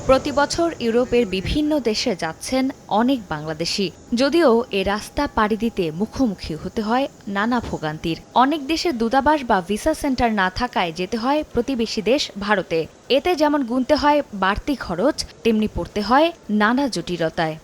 প্রতি বছর ইউরোপের বিভিন্ন দেশে যাচ্ছেন অনেক বাংলাদেশি। যদিও এ রাস্তা পাড়ি দিতে মুখোমুখি হতে হয় নানা ভোগান্তির। অনেক দেশের দূতাবাস বা ভিসা সেন্টার না থাকায় যেতে হয় প্রতিবেশী দেশ ভারতে। এতে যেমন গুনতে হয় বাড়তি খরচ, তেমনি পড়তে হয় নানা জটিলতায়।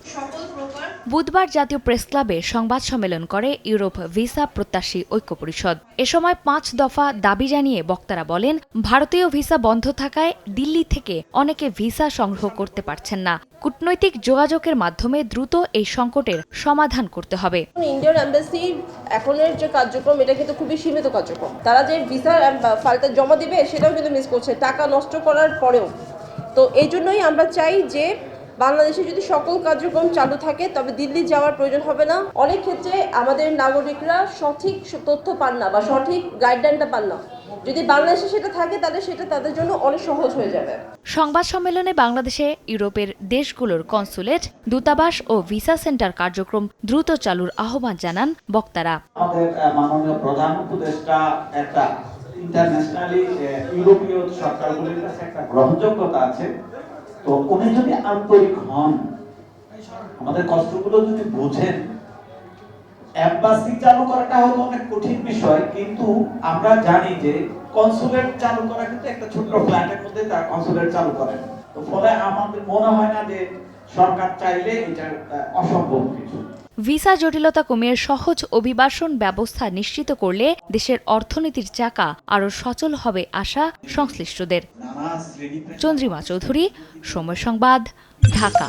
বুধবার জাতীয় প্রেস ক্লাবে সংবাদ সম্মেলন করে ইউরোপ ভিসা প্রত্যাশী ঐক্য পরিষদ। এ সময় ৫ দফা দাবি জানিয়ে বক্তারা বলেন, ভারতীয় ভিসা বন্ধ থাকায় দিল্লি থেকে অনেকে ভিসা সংগ্রহ করতে পারছেন না। কূটনৈতিক যোগাযোগের মাধ্যমে দ্রুত এই সংকটের সমাধান করতে হবে। ইন্ডিয়ান এমবাসি এখনের যে কার্যক্রম, এটা কিন্তু খুবই সীমিত কার্যক্রম। তারা যে ভিসা ফাইলটা জমা দিবে সেটাও কিন্তু মিস করছে, টাকা নষ্ট করার পরেও। তো এই জন্যই আমরা চাই যে বাংলাদেশে যদি সকল কার্যক্রম চালু থাকে তবে দিল্লি যাওয়ার প্রয়োজন হবে না। অনেক ক্ষেত্রে আমাদের নাগরিকরা সঠিক তথ্য পান না বা সঠিক গাইডলাইনটা পান না। যদি বাংলাদেশে সেটা থাকে তাহলে সেটা তাদের জন্য অনেক সহজ হয়ে যাবে। সংবাদ সম্মেলনে বাংলাদেশে ইউরোপের দেশগুলোর কনসুলেট, দূতাবাস ও ভিসা সেন্টার কার্যক্রম দ্রুত চালুর আহ্বান জানান বক্তারা। আমাদের মাননীয় প্রধান উপদেষ্টা একটা ইন্টারন্যাশনালি ইউরোপীয় সরকারগুলোর কাছে একটা গ্রহণযোগ্যতা আছে। তো উনি যদি আন্তরিক হন, আমাদের কষ্টগুলো যদি বোঝেন, এম্বাসি চালু করাটা হয়তো অনেক কঠিন বিষয়, কিন্তু আমরা জানি যে কনসুলেট চালু করা কিন্তু একটা ছোট্ট ফ্ল্যাটের মধ্যে তার কনসুলেট চালু করেন। তো ফলে আমাদের মনে হয় না যে সরকার চাইলে এটা অসম্ভব কিছু। ভিসা জটিলতা কমিয়ে সহজ অভিবাসন ব্যবস্থা নিশ্চিত করলে দেশের অর্থনীতির চাকা আরও সচল হবে আশা সংশ্লিষ্টদের। চন্দ্রিমা চৌধুরী, সময় সংবাদ, ঢাকা।